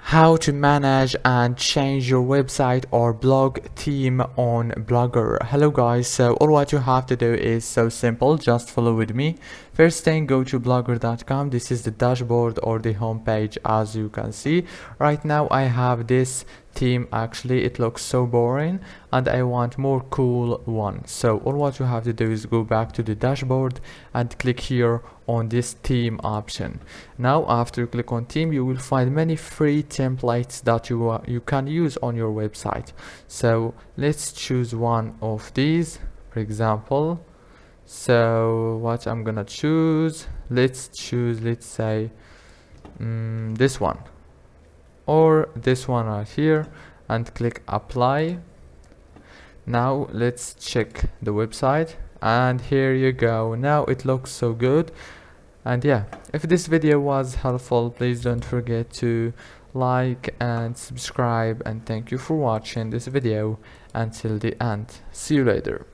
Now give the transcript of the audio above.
How to manage and change your website or blog theme on Blogger. Hello guys, so all what you have to do is so simple. Just follow with me. First thing, go to blogger.com. This is the dashboard or the home page. As you can see right now, I have this theme. Actually it looks so boring and I want more cool one. So all what you have to do is go back to the dashboard and click here on this theme option. Now after you click on theme, you will find many free templates that you can use on your website. So let's choose one of these, for example. So what I'm gonna choose, let's say this one or this one right here, and click apply. Now let's check the website, and here you go. Now it looks so good. And yeah, if this video was helpful, please don't forget to like and subscribe, and thank you for watching this video until the end. See you later.